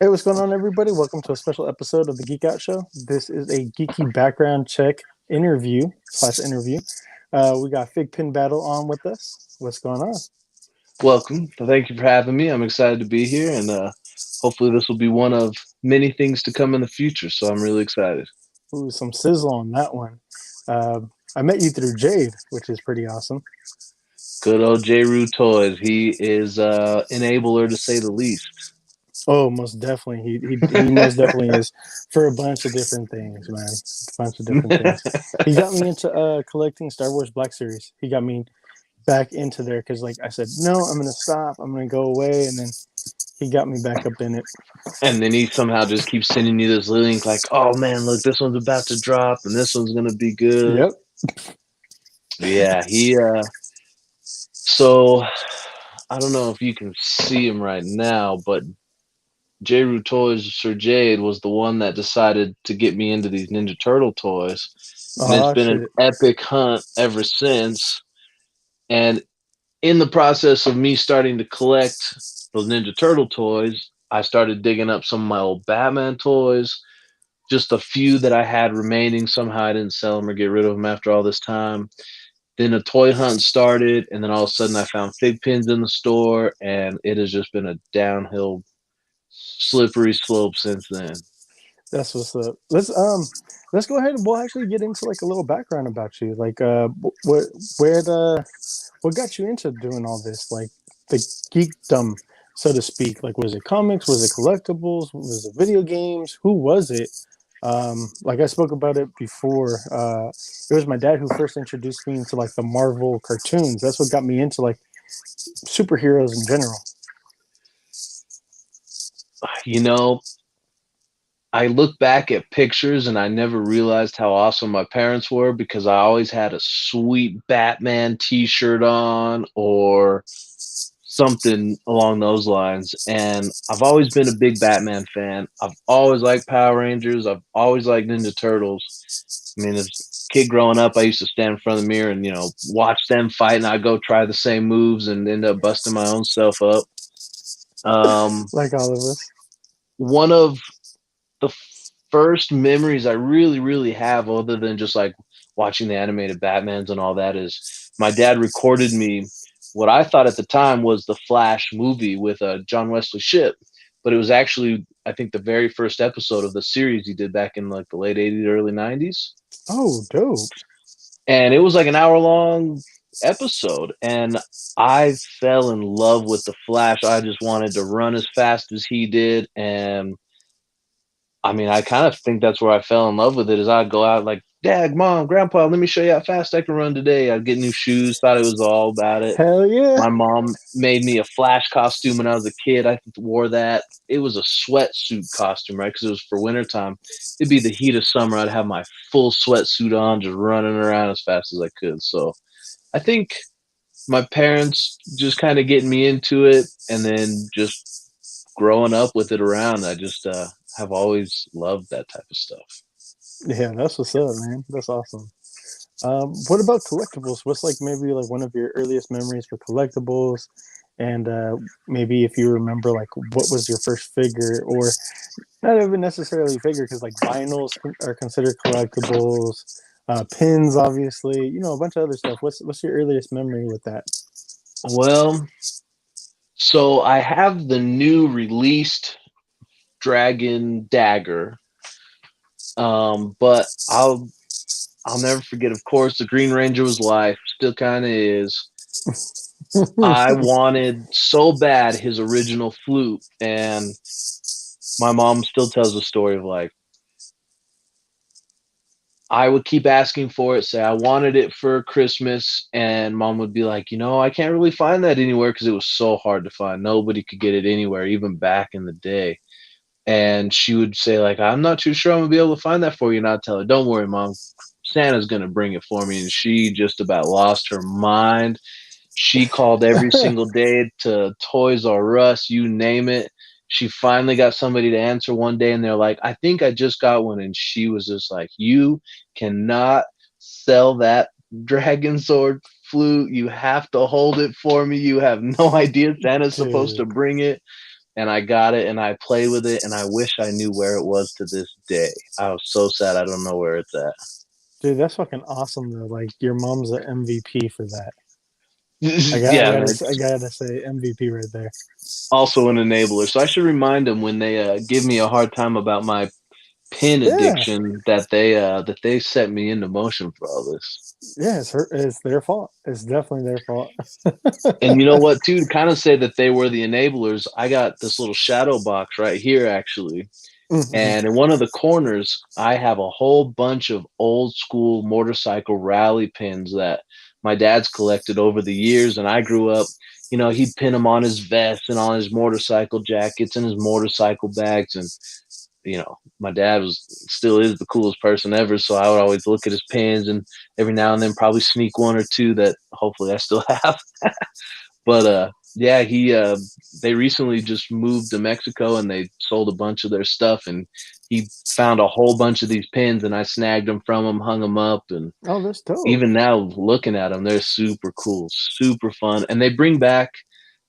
Hey, what's going on, everybody? Welcome to a special episode of the Geek Out Show. This is a geeky background check interview. We got FiGPiN Battle on with us. What's going on? Welcome. Thank you for having me. I'm excited to be here, and hopefully, this will be one of many things to come in the future. So I'm really excited. Ooh, some sizzle on that one. Uh, I met you through Jade, which is pretty awesome. Good old J. Rue Toys. He is enabler to say the least. Oh, most definitely. He most definitely is for a bunch of different things, man. A bunch of different things. He got me into collecting Star Wars Black Series. He got me back into there because, like I said, no, I'm gonna stop. I'm gonna go away, and then he got me back up in it. And then he somehow just keeps sending you this link, like, "Oh man, look, this one's about to drop, and this one's gonna be good." Yep. But yeah, he. So I don't know if you can see him right now, but J. Rue Toys, Sir Jade, was the one that decided to get me into these Ninja Turtle toys. And it's Oh been an shit. epic hunt ever since. And in the process of me starting to collect those Ninja Turtle toys, I started digging up some of my old Batman toys, just a few that I had remaining. Somehow I didn't sell them or get rid of them after all this time. Then a toy hunt started, and then all of a sudden I found fig pins in the store, and it has just been a downhill, slippery slope since then. That's what's up. Let's go ahead and we'll actually get into like a little background about you. Like where the what got you into doing all this? Like the geekdom, so to speak. Like was it comics? Was it collectibles? Was it video games? Who was it? Like I spoke about it before. It was my dad who first introduced me into like the Marvel cartoons. That's what got me into like superheroes in general. You know, I look back at pictures and I never realized how awesome my parents were because I always had a sweet Batman t-shirt on or something along those lines. And I've always been a big Batman fan. I've always liked Power Rangers. I've always liked Ninja Turtles. I mean, as a kid growing up, I used to stand in front of the mirror and, watch them fight and I'd go try the same moves and end up busting my own self up. Um, Like all of us. one of the first memories I really have, other than just like watching the animated Batmans and all that, is my dad recorded me what I thought at the time was the Flash movie with John Wesley Shipp, but it was actually I think the very first episode of the series he did back in like the late '80s, early '90s, Oh, dope. and it was like an hour long episode, and I fell in love with the Flash. I just wanted to run as fast as he did, and I mean, I kind of think that's where I fell in love with it. Is I'd go out like, Dad, Mom, Grandpa, let me show you how fast I can run today. I'd get new shoes, thought it was all about it. Hell yeah. My mom made me a Flash costume when I was a kid. I wore that. It was a sweatsuit costume, right? Because it was for wintertime. It'd be the heat of summer. I'd have my full sweatsuit on, just running around as fast as I could. So I think my parents just kind of getting me into it, and then just growing up with it around. I just have always loved that type of stuff. Yeah, that's what's up, man. That's awesome. What about collectibles? What's like maybe like one of your earliest memories for collectibles? And maybe if you remember, like what was your first figure, or not even necessarily figure, because like vinyls are considered collectibles. Pins, obviously, a bunch of other stuff. What's your earliest memory with that? Well, so I have the new released Dragon Dagger, but I'll never forget. Of course, the Green Ranger was life, still kind of is. I wanted so bad his original flute, and my mom still tells the story of like I would keep asking for it, say I wanted it for Christmas, and mom would be like, I can't really find that anywhere because it was so hard to find. Nobody could get it anywhere, even back in the day. And she would say, like, I'm not too sure I'm gonna be able to find that for you. And I'd tell her, don't worry, mom, Santa's gonna bring it for me. And she just about lost her mind. She called every single day to Toys R Us, you name it. She finally got somebody to answer one day, and they're like, I think I just got one. And she was just like, you cannot sell that dragon sword flute. You have to hold it for me. You have no idea Santa's supposed to Dude, bring it. and I got it and I play with it and I wish I knew where it was to this day. I was so sad I don't know where it's at. Dude, that's fucking awesome though. Like your mom's an MVP for that. Yeah, man. I gotta say MVP right there. Also an enabler. So I should remind them when they give me a hard time about my pin Yeah, addiction that they set me into motion for all this. yeah, it's their fault. It's definitely their fault. And you know what, too, to kind of say that they were the enablers, I got this little shadow box right here actually. Mhm. And in one of the corners, I have a whole bunch of old school motorcycle rally pins that my dad's collected over the years. And I grew up, you know, he'd pin them on his vest and on his motorcycle jackets and his motorcycle bags. And, you know, my dad was still is the coolest person ever. So I would always look at his pins and every now and then probably sneak one or two that hopefully I still have. But yeah, he they recently just moved to Mexico and they sold a bunch of their stuff and he found a whole bunch of these pins and I snagged them from him, hung them up, and Oh, that's dope. even now looking at them, they're super cool, super fun, and they bring back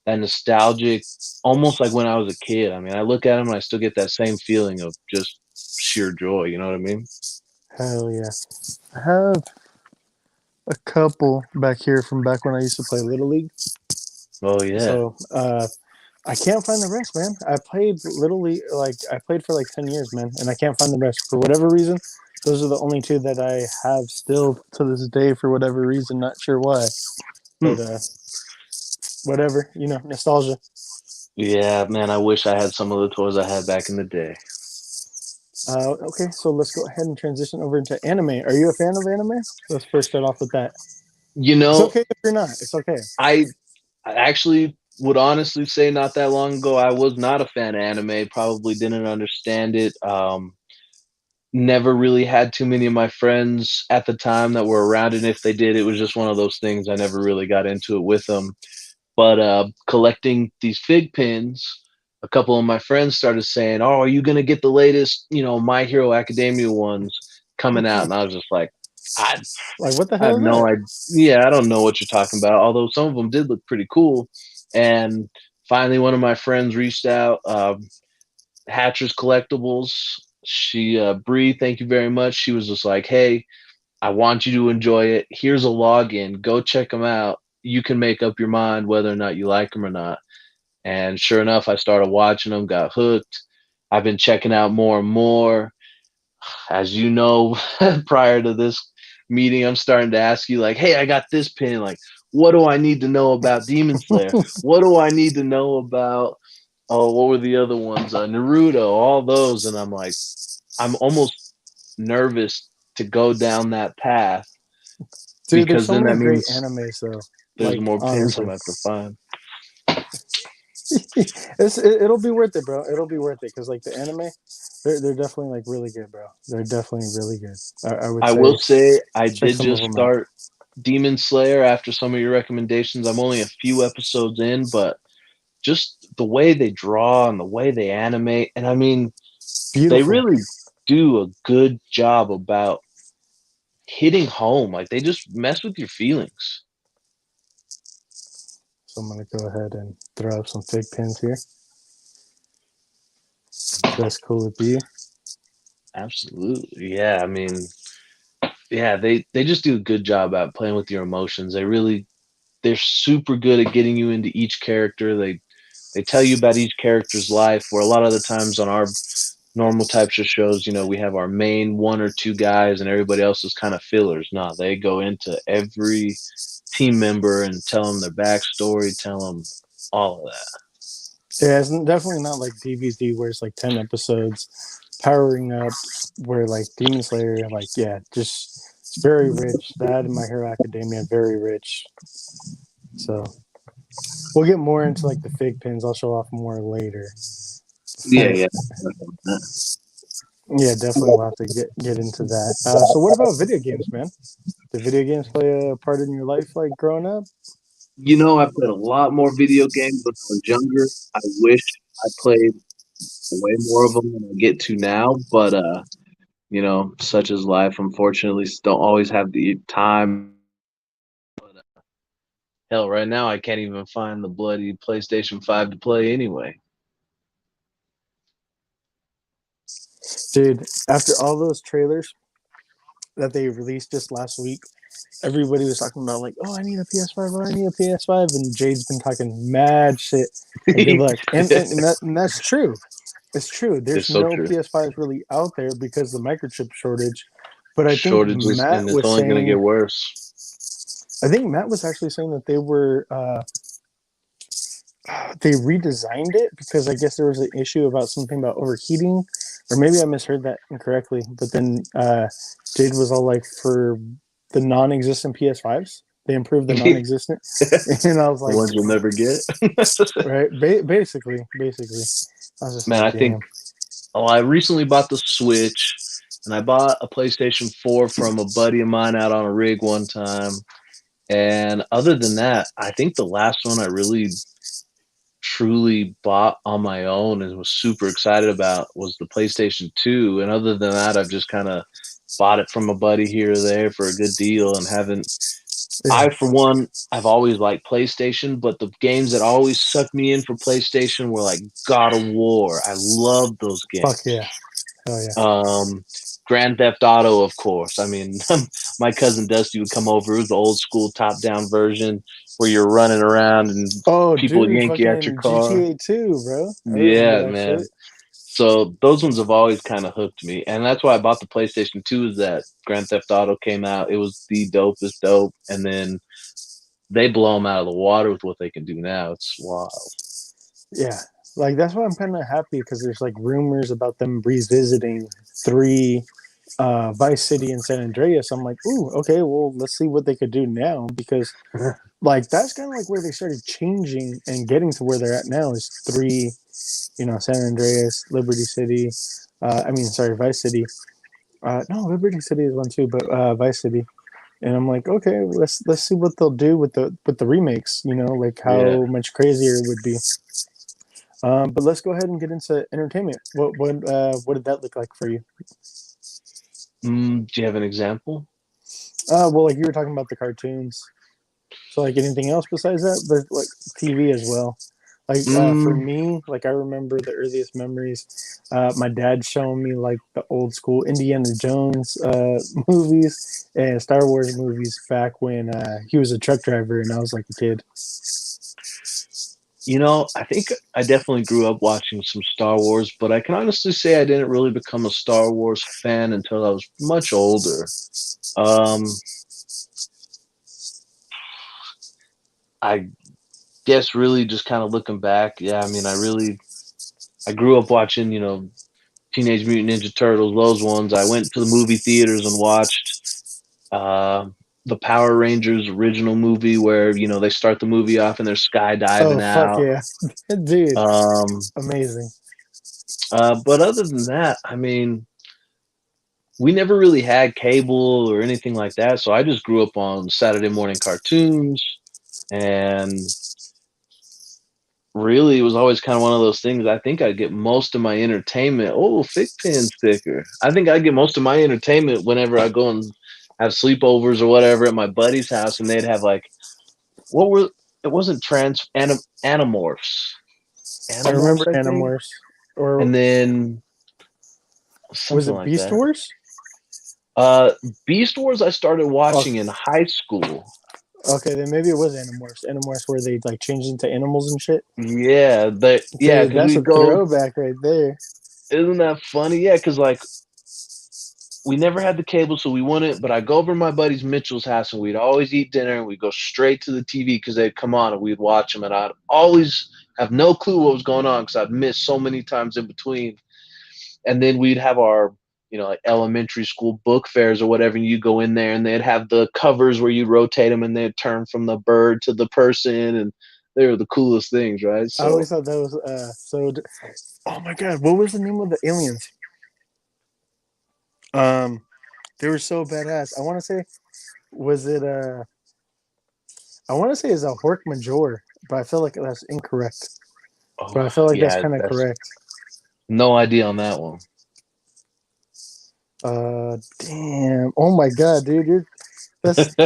that nostalgic, almost like when I was a kid. I mean, I look at them and I still get that same feeling of just sheer joy. You know what I mean? Hell yeah. I have a couple back here from back when I used to play Little League. Oh yeah. So I can't find the rest, man. I played Little League, like I played for like 10 years, man, and I can't find the rest for whatever reason. Those are the only two that I have still to this day for whatever reason. Not sure why, Hmm. but whatever, nostalgia. Yeah, man. I wish I had some of the toys I had back in the day. Okay, so let's go ahead and transition over into anime. Are you a fan of anime? Let's first start off with that. You It's know, okay if you're not. It's okay. I I actually would honestly say not that long ago I was not a fan of anime. Probably didn't understand it. Never really had too many of my friends at the time that were around, and if they did, it was just one of those things. I never really got into it with them. But collecting these fig pins, a couple of my friends started saying, "Oh, are you gonna get the latest, My Hero Academia ones coming out?" And I was just like, "I Like, what the I hell have is no that? idea. Yeah, I don't know what you're talking about. Although some of them did look pretty cool. And finally, one of my friends reached out, Hatcher's Collectibles. She, Bree, thank you very much. She was just like, "Hey, I want you to enjoy it. Here's a login. Go check them out. You can make up your mind whether or not you like them or not." And sure enough, I started watching them, got hooked. I've been checking out more and more. As you know, prior to this meeting, I'm starting to ask you, like, hey, I got this pin. Like, what do I need to know about Demon Slayer? What do I need to know about, oh, what were the other ones? Naruto, all those. And I'm like, I'm almost nervous to go down that path Dude, there's because so then many that great means animes though. there's Like, more pins I'm honestly. going to have to find. It'll be worth it, bro. It'll be worth it because like the anime, they're definitely like really good, bro. They're definitely really good. I would I will say say I check did some of just them out. start Demon Slayer after some of your recommendations. I'm only a few episodes in, but just the way they draw and the way they animate, and I mean, they Beautiful. really do a good job about hitting home. Like they just mess with your feelings. So I'm gonna go ahead and throw up some fig pins here. If that's cool with you. Absolutely. Yeah, I mean, yeah, they just do a good job at playing with your emotions. They're super good at getting you into each character. They tell you about each character's life where a lot of the times on our normal types of shows, we have our main one or two guys and everybody else is kind of fillers. No, they go into every team member and tell them their backstory, tell them all of that. Yeah, it's definitely not like DBZ where it's like 10 episodes powering up. Where like Demon Slayer, like yeah, just it's very rich. That and My Hero Academia, very rich. So we'll get more into like the fig pins. I'll show off more later. Yeah, But yeah. yeah, definitely we'll have to get into that. So what about video games, man? Did video games play a part in your life like growing up? I played a lot more video games when I was younger. I wish I played way more of them than I get to now, but such is life. Unfortunately, don't always have the time. Hell, right now I can't even find the bloody PlayStation 5 to play anyway. Dude, after all those trailers that they released just last week, everybody was talking about like, oh, I need a PS5, oh, I need a PS5, and Jade's been talking mad shit. And good luck, and that's true. It's true. There's It's so no true. PS5s really out there because of the microchip shortage. But I think Shortages, Matt and it's was only going to get saying, worse. I think Matt was actually saying that they were they redesigned it because I guess there was an issue about something about overheating, or maybe I misheard that incorrectly. But then Jade was all like, for the non-existent PS5s, they improved the The non-existent, and I was like, ones you'll never get. right, basically, I was just Man, like, I damn. think. Oh, I recently bought the Switch, and I bought a PlayStation 4 from a buddy of mine out on a rig one time. And other than that, I think the last one I really truly bought on my own and was super excited about was the PlayStation 2. And other than that, I've just kind of bought it from a buddy here or there for a good deal and haven't. Yeah, I, for one, I've always liked PlayStation, but the games that always sucked me in for PlayStation were like God of War. I love those fuck games. yeah, oh yeah. Um, Grand Theft Auto, of course. I mean, my cousin Dusty would come over. It was the old school top down version where you're running around and Oh, people would dude, yank you out your fucking car. GTA 2, bro. I remember Yeah, that man. shit. So those ones have always kind of hooked me, and that's why I bought the PlayStation 2. Is that Grand Theft Auto came out? It was the dopest dope, and then they blow them out of the water with what they can do now. It's wild. Yeah, like that's why I'm kind of happy because there's like rumors about them revisiting three Vice City and San Andreas. I'm like, ooh, okay, well, let's see what they could do now because like that's kind of like where they started changing and getting to where they're at now is three, San Andreas, Liberty City. I mean, sorry, Vice City. No, Liberty City is one too, but Vice City. And I'm like, okay, let's see what they'll do with the remakes. Like Yeah. how much crazier it would be. But let's go ahead and get into entertainment. What did that look like for you? Do you have an example? Well, like you were talking about the cartoons. So like anything else besides that, but like TV as well. Like for Mm, me, like I remember the earliest memories. My dad showing me like the old school Indiana Jones movies and Star Wars movies back when he was a truck driver and I was like a kid. I think I definitely grew up watching some Star Wars, but I can honestly say I didn't really become a Star Wars fan until I was much older. Um, I guess really just kind of looking back, yeah, I mean, I grew up watching, Teenage Mutant Ninja Turtles, those ones. I went to the movie theaters and watched uh, the Power Rangers original movie where, they start the movie off and they're Oh skydiving fuck out. yeah, dude, Um, amazing. but other than that, I mean, we never really had cable or anything like that. So I just grew up on Saturday morning cartoons. And really, it was always kind of one of those things. I think I'd get most of my entertainment. Oh, FiGPiN sticker. I think I'd get most of my entertainment whenever I go and have sleepovers or whatever at my buddy's house. And they'd have like, what were, it wasn't Animorphs. I remember Animorphs, I think. Animorphs, or And then was something it like Beast that. Wars? Uh, Beast Wars I started Oh, watching in high school. okay, then maybe it was Animorphs. Animorphs where they like changed into animals and shit. Yeah, Dude, because that's we a go. throwback right there. Isn't that funny? Yeah, because like we never had the cable, so we wouldn't. But I go over to my buddy's Mitchell's house, and we'd always eat dinner, and we'd go straight to the TV because they'd come on, and we'd watch them. And I'd always have no clue what was going on because I'd missed so many times in between. And then we'd have our, like elementary school book fairs or whatever, and you go in there, and they'd have the covers where you rotate them, and they'd turn from the bird to the person, and they were the coolest things, right? I So always thought that was so. Oh my god, what was the name of the aliens? Um, they were so badass. I want to say, was it I want to say it's a Hork Major, but I feel like that's incorrect. oh But I feel like that's yeah, kind of that's correct. no idea on that one. Damn. Oh my god, dude, that's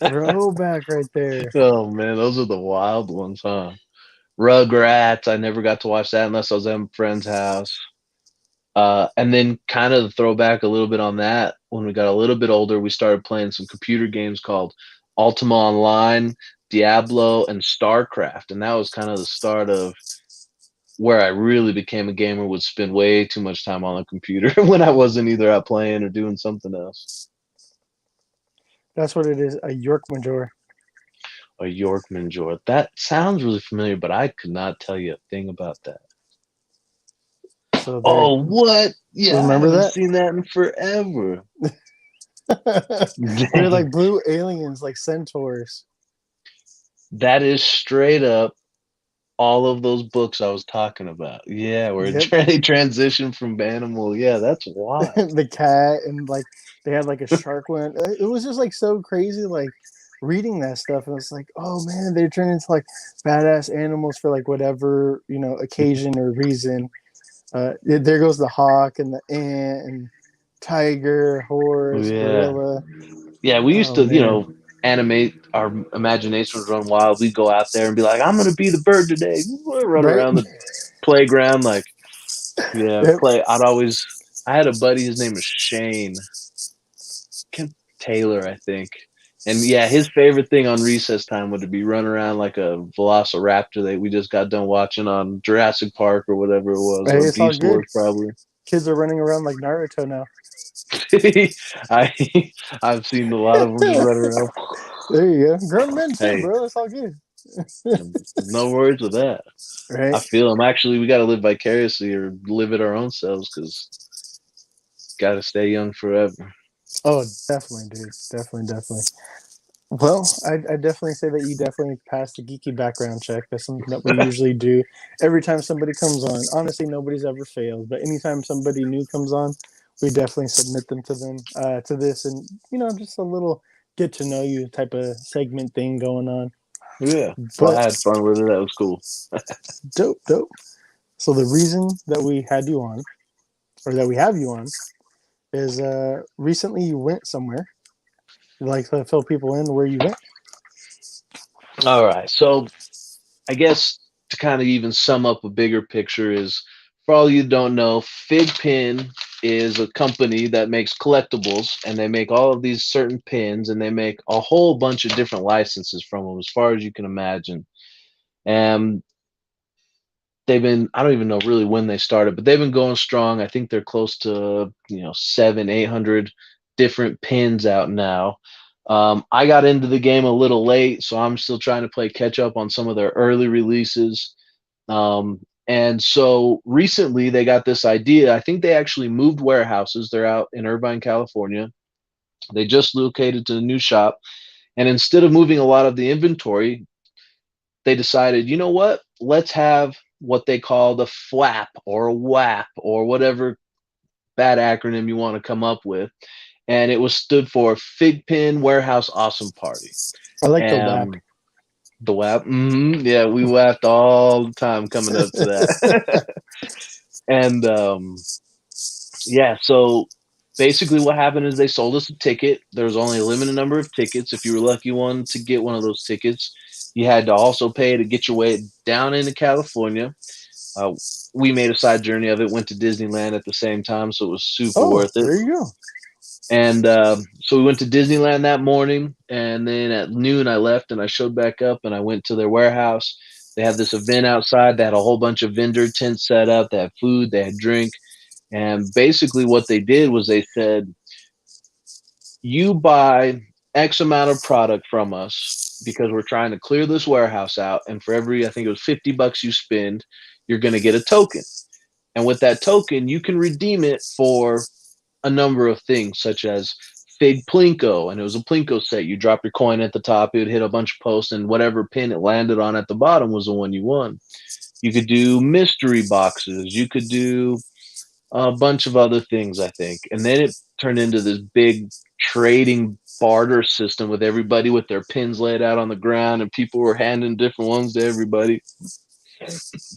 throwback right there. Oh man, those are the wild ones, huh? Rugrats. I never got to watch that unless I was at a friend's house. And then kind of throw back a little bit on that. When we got a little bit older, we started playing some computer games called Ultima Online, Diablo, and StarCraft. And that was kind of the start of where I really became a gamer, would spend way too much time on the computer when I wasn't either out playing or doing something else. That's what it is. A York Major. A Yorkman Jor. That sounds really familiar, but I could not tell you a thing about that. So there. Oh, what? Yeah, I Remember haven't that? seen that in forever. They're Dang. like blue aliens, like centaurs. That is straight up all of those books I was talking about. Yeah, where Yep. they transition from animal. Yeah, that's wild. The cat and like they had like a shark one. It was just like so crazy, like reading that stuff, and it's like, oh man, they're turning into like badass animals for like whatever occasion or reason. There goes the hawk and the ant and tiger, horse, Yeah. gorilla. Yeah, we used Oh to, man, animate our imaginations run wild. We'd go out there and be like, I'm gonna be the bird today. Run right? around the playground like, yeah, Yep. play. I had a buddy, his name was Shane. Kent Taylor, I think. And yeah, his favorite thing on recess time would be run around like a velociraptor that we just got done watching on Jurassic Park or whatever it was, Hey, or it's all Beast good. Wars probably. Kids are running around like Naruto now. I I've seen a lot of them just run around. There you go. Grown men too, Hey, bro. It's all good. no worries with that. I Right? feel them. Actually, we got to live vicariously or live it our own selves because got to stay young forever. Oh, definitely, dude. Definitely, definitely. Well, I definitely say that you definitely passed the geeky background check. That's something that we usually do every time somebody comes on. Honestly, nobody's ever failed, but anytime somebody new comes on, we definitely submit them to this, and just a little get to know you type of segment thing going on. Yeah. Well, But I had fun with it. That was cool. dope, dope. So the reason that we had you on, or that we have you on, is recently you went somewhere. You like to fill people in where you went. All right. So I guess to kind of even sum up a bigger picture is, for all you don't know, FiGPiN is a company that makes collectibles, and they make all of these certain pins, and they make a whole bunch of different licenses from them as far as you can imagine. And they've been, I don't even know really when they started, but they've been going strong. I think they're close to, 700, 800 different pins out now. I got into the game a little late, so I'm still trying to play catch up on some of their early releases. And so recently they got this idea. I think they actually moved warehouses. They're out in Irvine, California. They just located to a new shop. And instead of moving a lot of the inventory, they decided, you know what? Let's have what they call the FWAP or WAP or whatever bad acronym you want to come up with. And it was stood for FiGPiN Warehouse Awesome Party. I like the WAP. And the WAP, yeah, we WAPed all the time coming up to that. And yeah, so basically what happened is they sold us a ticket. There was only a limited number of tickets. If you were lucky one to get one of those tickets, you had to also pay to get your way down into California. Uh, we made a side journey of it, went to Disneyland at the same time, so it was super Oh, worth it. there you go. And so we went to Disneyland that morning, and then at noon I left and I showed back up and I went to their warehouse. They had this event outside. They had a whole bunch of vendor tents set up. They had food, they had drink, and basically what they did was they said, you buy X amount of product from us because we're trying to clear this warehouse out, and for every, I think it was $50 you spend, you're going to get a token. And with that token, you can redeem it for a number of things, such as Fig Plinko, and it was a Plinko set. You drop your coin at the top, it would hit a bunch of posts, and whatever pin it landed on at the bottom was the one you won. You could do mystery boxes. You could do a bunch of other things, I think. And then it turned into this big trading barter system with everybody with their pins laid out on the ground, and people were handing different ones to everybody.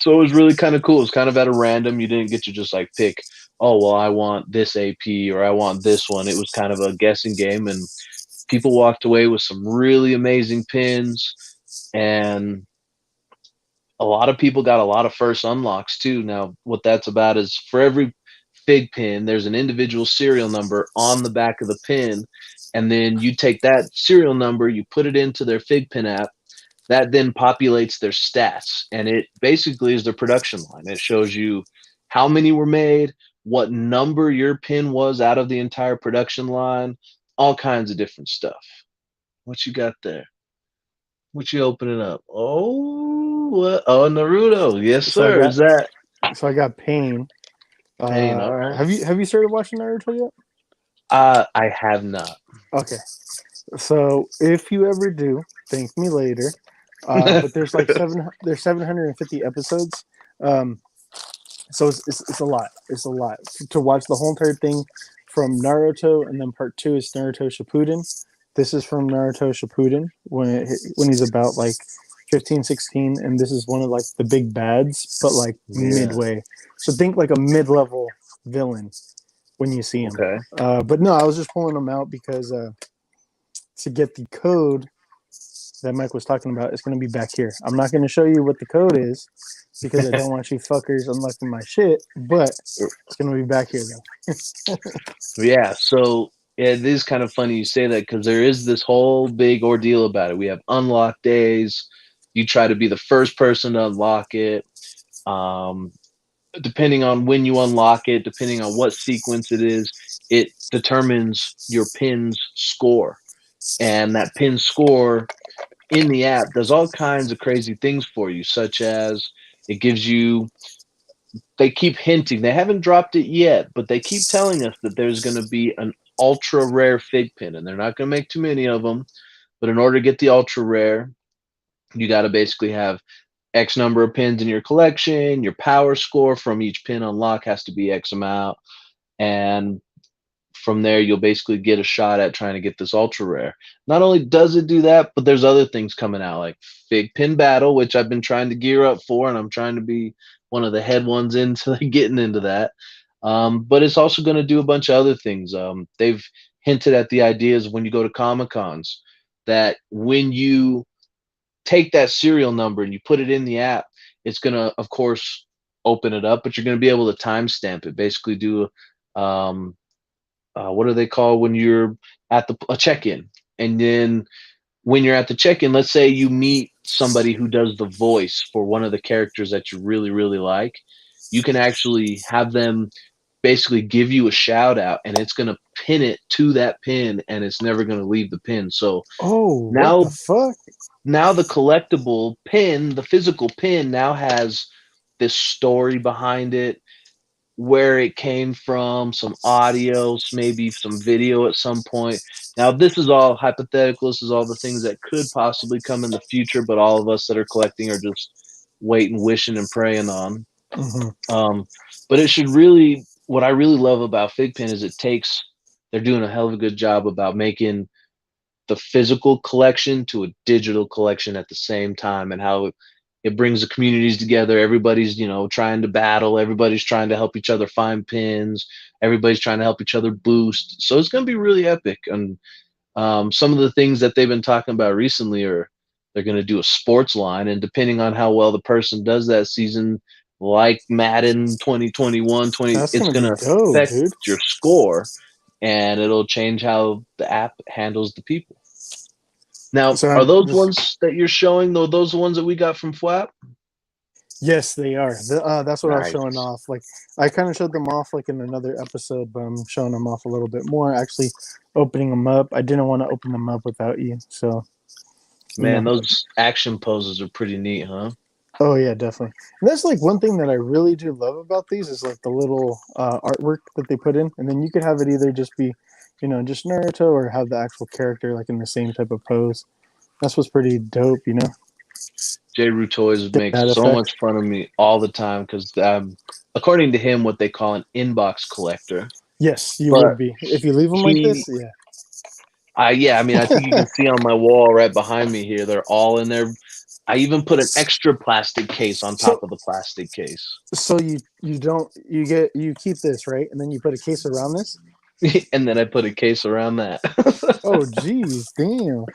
So it was really kind of cool. It was kind of at a random. You didn't get to just like pick, oh, well, I want this AP or I want this one. It was kind of a guessing game, and people walked away with some really amazing pins. And a lot of people got a lot of first unlocks too. Now, what that's about is for every fig pin, there's an individual serial number on the back of the pin, and then you take that serial number, you put it into their FiGPiN app. That then populates their stats, and it basically is their production line. It shows you how many were made, what number your pin was out of the entire production line, all kinds of different stuff. What you got there? What you opening up? Oh, what? Oh, Naruto. Yes, So I sir. got Is that Pain. Pain? All right. Have you started watching Naruto yet? I have not. Okay. So if you ever do, thank me later. But there's 750 episodes. Um, so it's a lot. It's a lot to watch the whole entire thing from Naruto, and then part two is Naruto Shippuden. This is from Naruto Shippuden when he's about like 15, 16, and this is one of like the big bads, but like Yeah. midway. So think like a mid-level villain when you see him. Okay. But no, I was just pulling them out because to get the code that Mike was talking about, it's going to be back here. I'm not going to show you what the code is because I don't want you fuckers unlocking my shit, but it's going to be back here though. Yeah. So it is kind of funny you say that because there is this whole big ordeal about it. We have unlock days. You try to be the first person to unlock it. Um, Depending on when you unlock it, depending on what sequence it is, it determines your pin's score. And that pin score in the app does all kinds of crazy things for you, such as it gives you, they keep hinting, they haven't dropped it yet, but they keep telling us that there's going to be an ultra rare fig pin, and they're not going to make too many of them. But in order to get the ultra rare, you got to basically have X number of pins in your collection. Your power score from each pin unlock has to be X amount. And from there, you'll basically get a shot at trying to get this ultra rare. Not only does it do that, but there's other things coming out like FiGPiN Battle, which I've been trying to gear up for, and I'm trying to be one of the head ones into getting into that. But it's also going to do a bunch of other things. They've hinted at the ideas when you go to Comic Cons that when you take that serial number and you put it in the app, it's going to, of course, open it up, but you're going to be able to timestamp it. Basically, do what do they call when you're at a check-in, and then when you're at the check-in, let's say you meet somebody who does the voice for one of the characters that you really really like, you can actually have them basically give you a shout out, and it's going to pin it to that pin, and it's never going to leave the pin. So Oh, what the now fuck? now the collectible pin, the physical pin, now has this story behind it, where it came from, some audios, maybe some video at some point. Now, this is all hypothetical. This is all the things that could possibly come in the future, but all of us that are collecting are just waiting, wishing, and praying on. Mm-hmm. Um, but it should really, what I really love about FiGPiN is they're doing a hell of a good job about making the physical collection to a digital collection at the same time, and how it brings the communities together. Everybody's, trying to battle. Everybody's trying to help each other find pins. Everybody's trying to help each other boost. So it's going to be really epic. And some of the things that they've been talking about recently are they're going to do a sports line, and depending on how well the person does that season, like Madden 2021, That's it's gonna going be to dope, affect dude. your score, and it'll change how the app handles the people. Now, So are I'm those just ones that you're showing, though, those ones that we got from Flap? yes, they are. That's what I was showing Nice. off. Like I kind of showed them off like in another episode, but I'm showing them off a little bit more. Actually, opening them up. I didn't want to open them up without you, so you Man, know. those action poses are pretty neat, huh? Oh yeah, definitely. And that's like one thing that I really do love about these is like the little artwork that they put in, and then you could have it either just be, just Naruto, or have the actual character like in the same type of pose. That's what's pretty dope. J. Rue Toys makes That so effect. much fun of me all the time because, according to him, what they call an inbox collector. Yes, you But would be if you leave them like he, this. Yeah. yeah, I mean, I think you can see on my wall right behind me here, they're all in there. I even put an extra plastic case on top So of the plastic case. so you don't you keep this right, and then you put a case around this. And then I put a case around that. Oh geez, damn.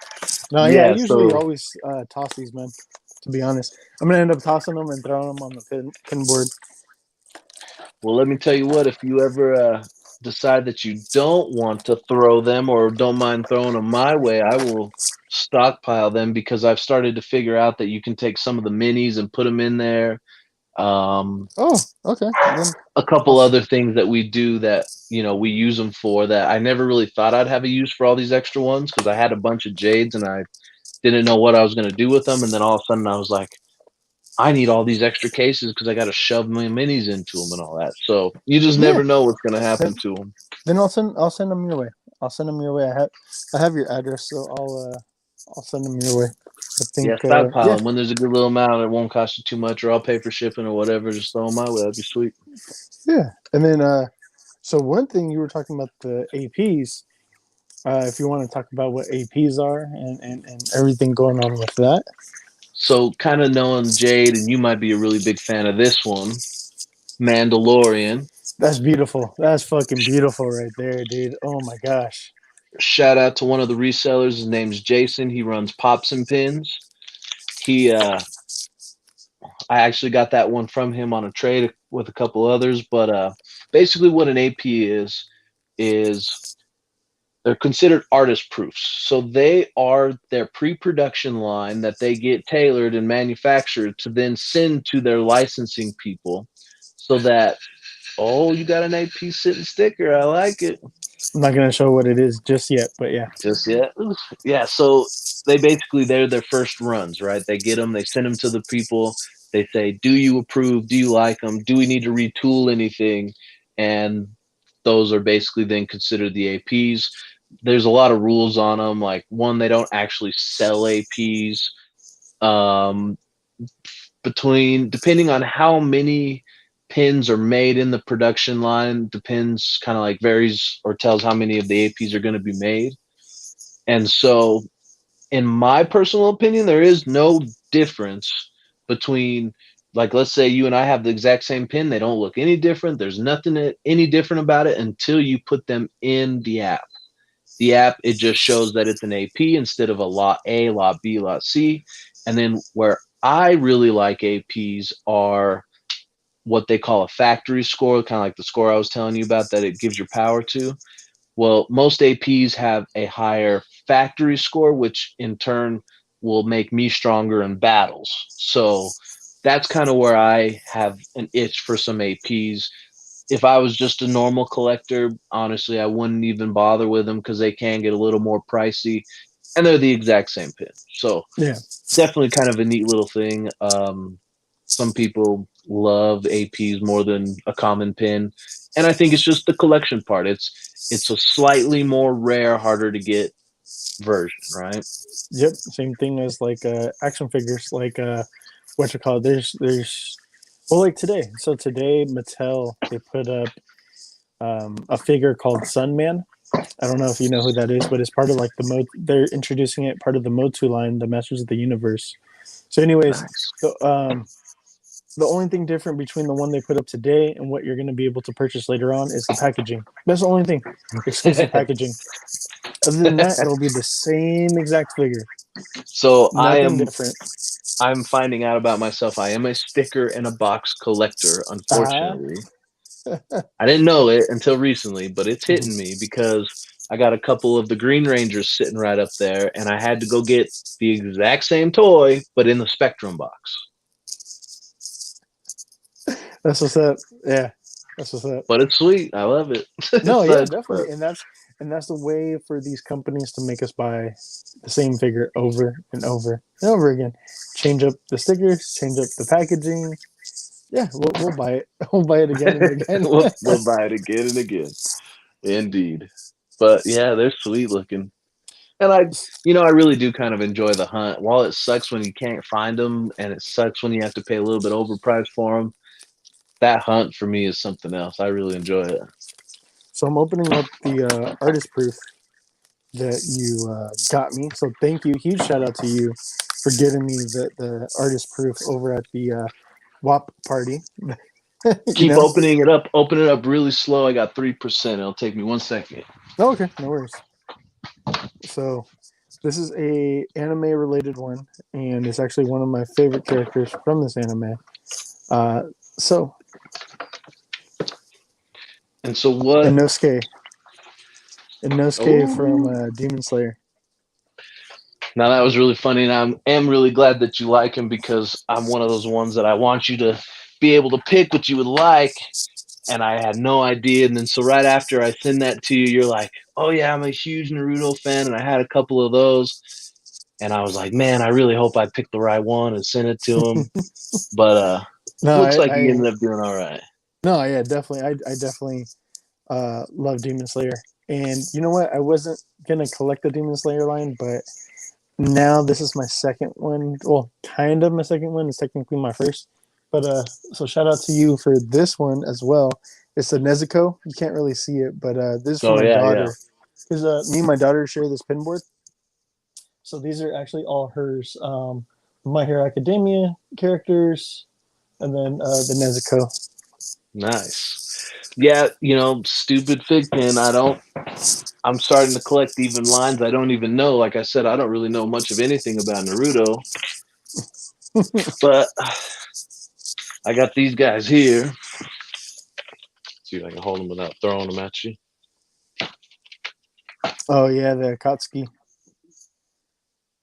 No, yeah, I Yeah, usually so always toss these, man. To be honest, I'm gonna end up tossing them and throwing them on the pin board. Well, let me tell you what, if you ever decide that you don't want to throw them or don't mind throwing them my way, I will stockpile them because I've started to figure out that you can take some of the minis and put them in there. Um, Oh, okay. Then a I'll, couple other things that we do that, we use them for that I never really thought I'd have a use for all these extra ones because I had a bunch of jades and I didn't know what I was going to do with them. And then all of a sudden I was like, I need all these extra cases because I got to shove my minis into them and all that. So you just yeah. never know what's going to Then, happen to them. then I'll send them your way. I'll send them your way. I have your address, so I'll send them your way. I think Yeah, stockpile yeah, them. When there's a good little amount, it won't cost you too much, or I'll pay for shipping or whatever. Just throw them my way. That'd be sweet. yeah. And then so one thing you were talking about the APs. If you want to talk about what APs are and everything going on with that. So, kind of knowing Jade, and you might be a really big fan of this one, Mandalorian. That's beautiful. That's fucking beautiful right there, dude. Oh my gosh. Shout out to one of the resellers. His name's Jason. He runs Pops and Pins. He, I actually got that one from him on a trade with a couple others. But basically, what an AP is they're considered artist proofs. So they are their pre-production line that they get tailored and manufactured to then send to their licensing people, so that you got an AP sitting sticker. I like it. I'm not gonna show what it is just yet, but yeah. Just yet? Yeah. So they're their first runs, right? They get them, they send them to the people. They say, "Do you approve? Do you like them? Do we need to retool anything?" And those are basically then considered the APs. There's a lot of rules on them. Like one, they don't actually sell APs. Um, depending on how many pins are made in the production line, depends, kind of like varies or tells how many of the APs are going to be made. And so, in my personal opinion, there is no difference between, like, let's say you and I have the exact same pin. They don't look any different. There's nothing any different about it until you put them in the app. The app, it just shows that it's an AP instead of a lot A, lot B, lot C. And then where I really like APs are what they call a factory score, kind of like the score I was telling you about that it gives your power to. Well, most APs have a higher factory score, which in turn will make me stronger in battles. So that's kind of where I have an itch for some APs. If I was just a normal collector, honestly, I wouldn't even bother with them because they can get a little more pricey and they're the exact same pin. So Yeah. definitely kind of a neat little thing. Some people love APs more than a common pin, and I think it's just the collection part. It's a slightly more rare, harder to get version, right? Yep. Same thing as like action figures, like what you call it. There's well, like today. So today Mattel they put up a figure called Sunman. I don't know if you know who that is, but it's part of like they're introducing it part of the Motu line, the Masters of the Universe. So, anyways, Nice. the only thing different between the one they put up today and what you're going to be able to purchase later on is the packaging. That's the only thing. Exclusive packaging. Other than that, it'll be the same exact figure. So Nothing different. I'm finding out about myself. I am a sticker and a box collector, Ah. unfortunately. I didn't know it until recently, but it's hitting me because I got a couple of the Green Rangers sitting right up there, and I had to go get the exact same toy, but in the Spectrum box. That's what's up. Yeah. That's what's up. But it's sweet. I love it. No, So yeah, it's definitely. And that's the way for these companies to make us buy the same figure over and over and over again. Change up the stickers, change up the packaging. Yeah, we'll buy it. We'll buy it again and again. we'll buy it again and again. Indeed. But yeah, they're sweet looking. And I really do kind of enjoy the hunt. While it sucks when you can't find them and it sucks when you have to pay a little bit overpriced for them, that hunt for me is something else. I really enjoy it. So I'm opening up the artist proof that you got me. So thank you. Huge shout out to you for getting me the artist proof over at the WAP party. you Keep know? opening it up. Open it up really slow. I got 3%. It'll take me 1 second. Oh, okay, no worries. So this is a anime related one, and it's actually one of my favorite characters from this anime. So And so what? Inosuke. Inosuke from Oh, Demon Slayer. now that was really funny, and am really glad that you like him because I'm one of those ones that I want you to be able to pick what you would like, and I had no idea. And then so right after I send that to you, you're like, "Oh yeah, I'm a huge Naruto fan, and I had a couple of those." And I was like, "Man, I really hope I picked the right one and sent it to him." But No, looks like you ended up doing all right. no, yeah, definitely. I definitely love Demon Slayer. And you know what? I wasn't gonna collect the Demon Slayer line, but now this is my second one. Well, kind of my second one. It's technically my first. But so shout out to you for this one as well. It's a Nezuko. You can't really see it, but this is for Oh my yeah, yeah. daughter. Because me and my daughter share this pinboard. So these are actually all hers. My Hero Academia characters, and then the Nezuko. Nice. Yeah, stupid FiGPiN. I'm starting to collect even lines I don't even know. Like I said, I don't really know much of anything about Naruto, but I got these guys here. Let's see if I can hold them without throwing them at you. Oh yeah, the Akatsuki.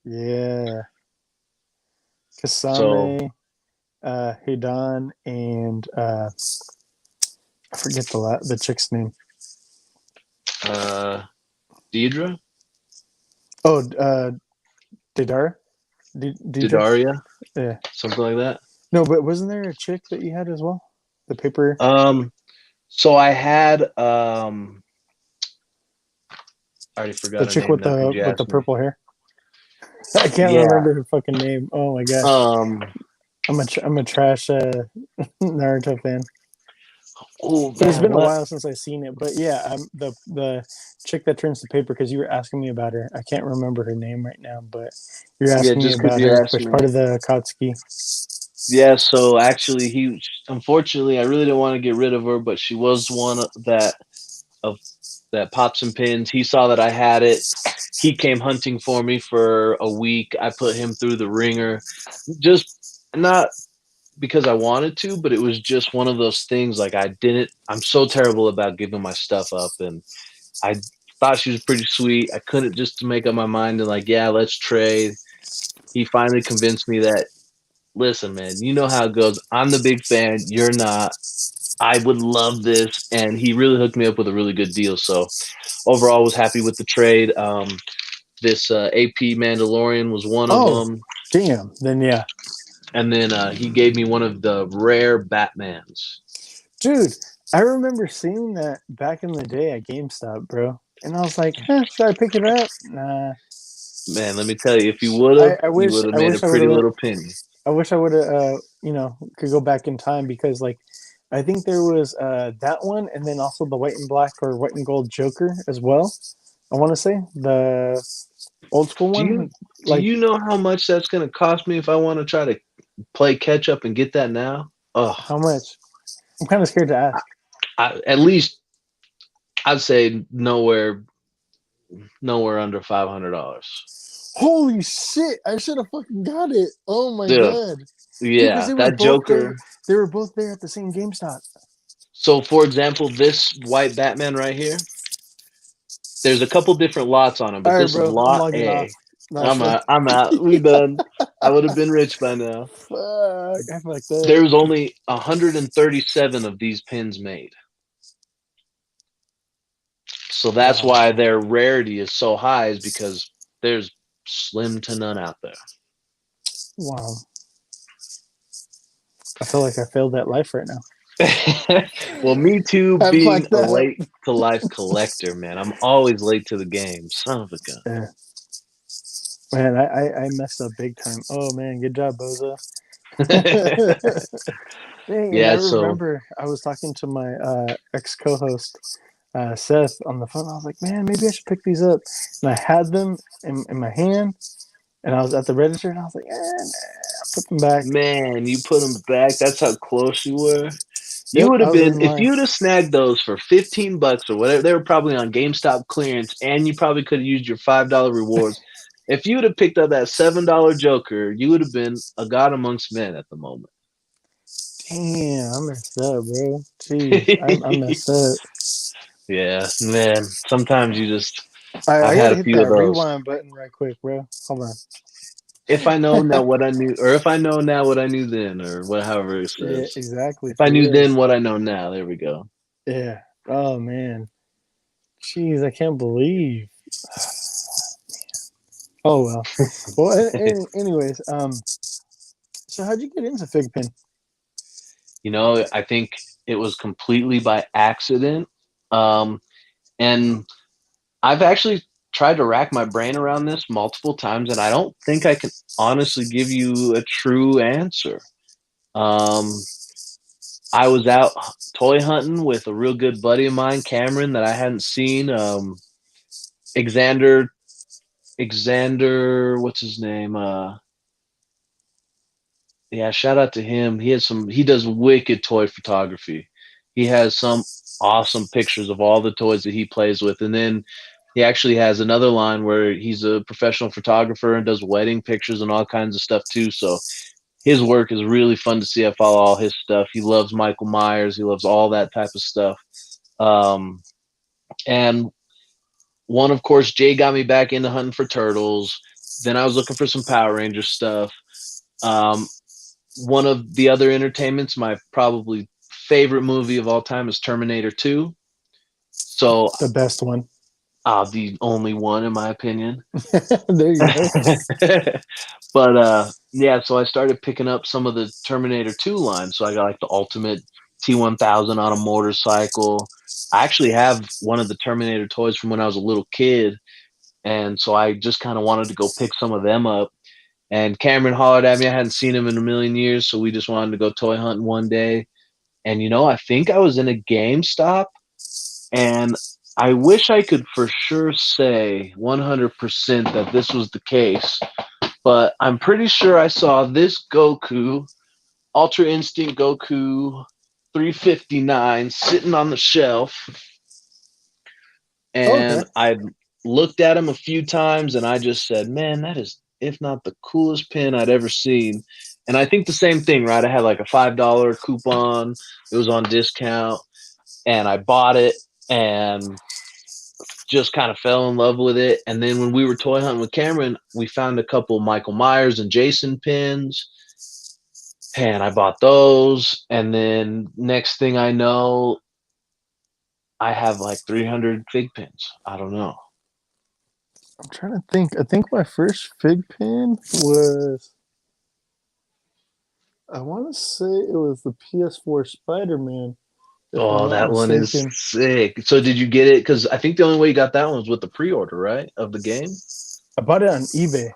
Yeah, So, Kasame, Hidan, and I forget the chick's name. Deidre, Oh, Didara. Deidre. Didaria, Yeah. something like that. No, but wasn't there a chick that you had as well? The paper, So I had I already the forgot her chick name with now because you the asked me. purple hair. I can't Yeah. remember her fucking name. Oh my gosh, Um. I'm a trash Naruto fan. Oh But it's man, been a what? while since I've seen it. But yeah, the chick that turns the paper because you were asking me about her. I can't remember her name right now, but you're Yeah, asking me just because about you her. asked Which me. part of the Akatsuki? Yeah, so actually, unfortunately, I really didn't want to get rid of her, but she was one of that pops and pins. He saw that I had it. He came hunting for me for a week. I put him through the ringer, just not because I wanted to, but it was just one of those things. Like I didn't. I'm so terrible about giving my stuff up, and I thought she was pretty sweet. I couldn't just make up my mind and like, yeah, let's trade. He finally convinced me that listen, man, you know how it goes. I'm the big fan. You're not. I would love this. And he really hooked me up with a really good deal. So overall, was happy with the trade. This AP Mandalorian was one of Oh, them. damn. Then yeah, And then he gave me one of the rare Batmans. dude. I remember seeing that back in the day at GameStop, bro. And I was like, should I pick it up? Nah. Man, let me tell you, if you would have I made a wish I would pretty have little penny. I wish I would have, could go back in time because, like, I think there was that one, and then also the white and black or white and gold Joker as well. I want to say the old school Do you one. do Like, you know how much that's going to cost me if I want to try to play catch up and get that now? Oh, how much? I'm kind of scared to ask. at least I'd say nowhere under $500. Holy shit! I should have fucking got it. Oh my Dude, god, dude! Because yeah, that Joker. they were both there at the same GameStop. So, for example, this white Batman right here, there's a couple different lots on him, All but right, this is bro. I'm lot logging off. A. Not I'm sure. out. I'm out. We done. I would have been rich by now. Fuck! I fucked up. There's only 137 of these pins made. So that's Wow. why their rarity is so high, is because there's slim to none out there. Wow. I feel like I failed that life right now. Well, me too, I being fucked a up. late to life collector, man. I'm always late to the game. Son of a gun. Yeah. Man, I messed up big time. Oh man, good job, Bozo. Dang, and I Yeah, so remember I was talking to my ex co-host Seth on the phone. I was like, man, maybe I should pick these up. And I had them in my hand, and I was at the register, and I was like, nah, I'll put them back. man, you put them back. That's how close you were. You Yep, would I have was been in if line. you would have snagged those for 15 bucks or whatever. They were probably on GameStop clearance, and you probably could have used your $5 rewards. If you would have picked up that $7 Joker, you would have been a god amongst men at the moment. Damn, I messed up, bro. Jeez, I messed up. Yeah, man. Sometimes you just. I've I had gotta a hit few of that those. rewind button right quick, bro. Hold on. If I know now what I knew, or if I know now what I knew then, or what, however it Yeah, says. exactly, If I for knew real. then what I know now, there we go. Yeah. Oh man. Jeez, I can't believe. Oh well. Well, anyways, so how'd you get into FiGPiN? I think it was completely by accident. Um, and I've actually tried to rack my brain around this multiple times, and I don't think I can honestly give you a true answer. Um, I was out toy hunting with a real good buddy of mine, Cameron, that I hadn't seen. Xander, what's his name? Yeah, shout out to him. He does wicked toy photography. He has some awesome pictures of all the toys that he plays with. And then he actually has another line where he's a professional photographer and does wedding pictures and all kinds of stuff too. So his work is really fun to see. I follow all his stuff. He loves Michael Myers. He loves all that type of stuff. Um, and one, of course, Jay got me back into hunting for turtles. Then I was looking for some Power Ranger stuff. Um, One of the other entertainments, my probably favorite movie of all time is Terminator 2. So, The best one. the only one, in my opinion. There you go. But yeah, so I started picking up some of the Terminator 2 line. So I got like the Ultimate T1000 on a motorcycle. I actually have one of the Terminator toys from when I was a little kid. And so I just kind of wanted to go pick some of them up. And Cameron hollered at me. I hadn't seen him in a million years. So we just wanted to go toy hunting one day. And I think I was in a GameStop, and I wish I could for sure say 100% that this was the case, but I'm pretty sure I saw this Goku, Ultra Instinct Goku 359, sitting on the shelf, Oh, okay. and I looked at him a few times, and I just said, "Man, that is, if not the coolest pin I'd ever seen." And I think the same thing, right? I had like a $5 coupon. It was on discount, and I bought it and just kind of fell in love with it. And then when we were toy hunting with Cameron, we found a couple Michael Myers and Jason pins, and I bought those. And then next thing I know, I have like 300 fig pins. I don't know. I'm trying to think. I think my first FiGPiN was. I want to say it was the PS4 Spider-Man, if I'm Oh, not that one is mistaken. sick. So did you get it? Because I think the only way you got that one was with the pre-order, right, of the game. I bought it on eBay.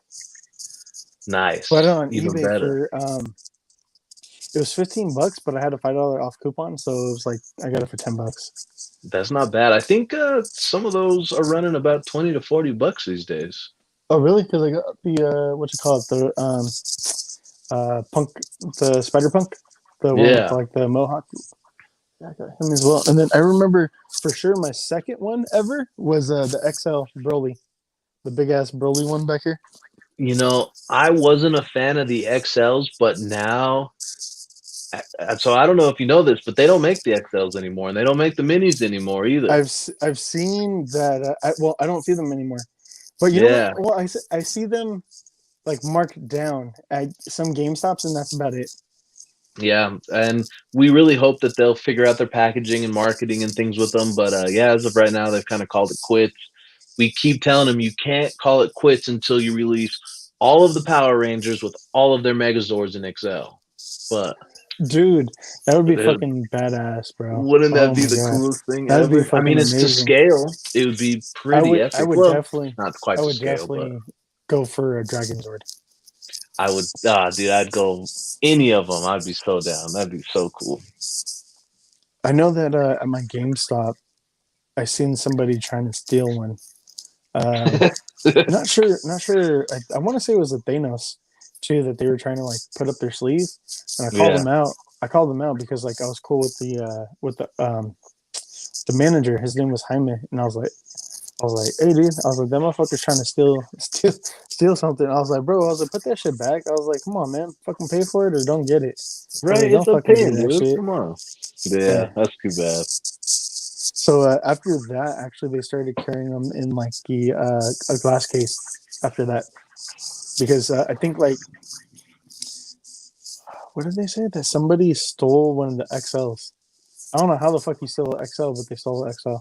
Bought it Nice, on even eBay better. for it was $15, but I had a $5 off coupon, so it was like I got it for $10. That's not bad. I think some of those are running about 20 to 40 bucks these days. Oh, really? Because I got the what you call it, the punk, the Spider Punk, the one with Yeah. like the mohawk. Yeah, I got him as well. And then I remember for sure my second one ever was the XL Broly, the big ass Broly one back here. I wasn't a fan of the XLs, but now, so I don't know if you know this, but they don't make the XLs anymore, and they don't make the minis anymore either. I've seen that. Well, I don't see them anymore. But you know what? Yeah, Well, I see them like marked down at some Game Stops, and that's about it. yeah, and we really hope that they'll figure out their packaging and marketing and things with them. But yeah, as of right now, they've kind of called it quits. We keep telling them you can't call it quits until you release all of the Power Rangers with all of their Megazords in XL. But Dude, that would be they fucking badass, bro. wouldn't that Oh be my the god, coolest thing that'd be ever? I fucking mean, it's to amazing. scale. It would be pretty I epic. would Well, definitely, not quite I to would scale, but definitely go for a Dragon Zord. I would, dude, I'd go any of them. I'd be so down. That'd be so cool. I know that at my GameStop, I seen somebody trying to steal one. Um, not sure. I want to say it was a Thanos too that they were trying to like put up their sleeve, and I called Yeah. them out. I called them out because like I was cool with the manager. His name was Jaime, and I I was like, hey, dude. I was like, that motherfucker's trying to steal something. I was like, bro. I was like, put that shit back. I was like, come on, man. Fucking pay for it or don't get it. I was Right? like, It's don't a fucking do pin, that dude. shit. Come on. Yeah, Yeah. that's too bad. So after that, actually, they started carrying them in like the a glass case. After that, because I think like what did they say that somebody stole one of the XLs. I don't know how the fuck you stole an XL, but they stole an XL.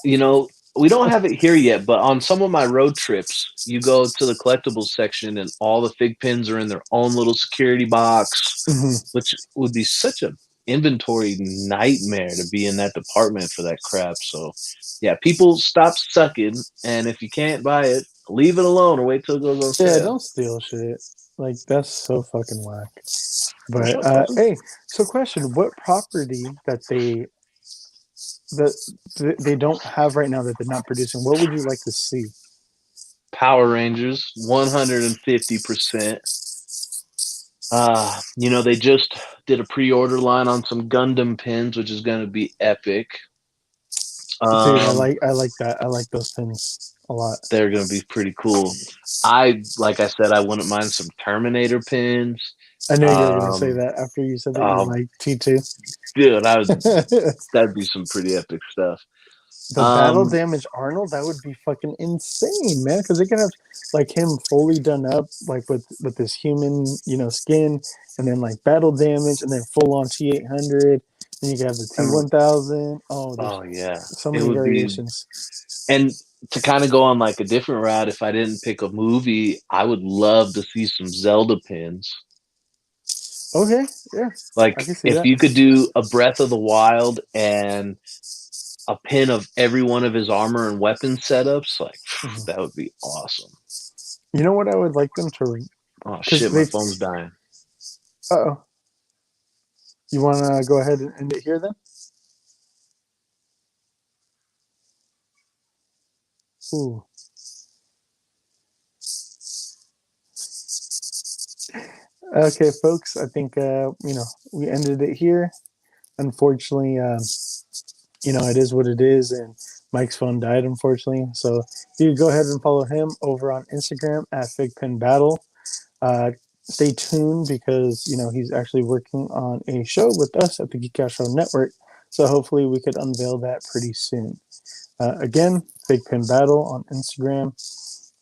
You know, we don't have it here yet, but on some of my road trips, you go to the collectibles section and all the fig pins are in their own little security box, Mm-hmm. which would be such a inventory nightmare to be in that department for that crap. So yeah, people stop sucking, and if you can't buy it, leave it alone or wait till it goes on Yeah, sale. don't steal shit. Like that's so fucking whack. What's But up, cousin? hey, so question: what property that they don't have right now that they're not producing? What would you like to see? Power Rangers, 150%. They just did a pre-order line on some Gundam pins, which is going to be epic. Dude, Um, I like that. I like those pins a lot. they're going to be pretty cool. Like I said, I wouldn't mind some Terminator pins. I knew you were gonna say Um, that after you said that you um, like T2. dude, that'd be some pretty epic stuff. The battle Um, damage Arnold, that would be fucking insane, man. Because they could have like him fully done up, like with this human, skin, and then like battle damage, and then full on T800. Then you could have the and T1000. Oh, there's oh yeah, so it many would be. variations. And to kind of go on like a different route, if I didn't pick a movie, I would love to see some Zelda pins. Okay, yeah, I Like can see if that. you could do a Breath of the Wild and a pin of every one of his armor and weapon setups, like Mhm. that would be awesome. You know what I would like them to, Oh because shit, my they. phone's dying. Oh, you want to go ahead and end it here then? Ooh. Okay, folks. I think we ended it here. Unfortunately, it is what it is, and Mike's phone died, unfortunately. So you can go ahead and follow him over on Instagram at FiGPiN Battle. Stay tuned because he's actually working on a show with us at the Geek Out Show Network. So hopefully we could unveil that pretty soon. Again, FiGPiN Battle on Instagram.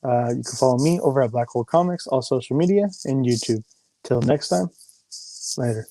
You can follow me over at Black Hole Comics, all social media, and YouTube. Till next time, later.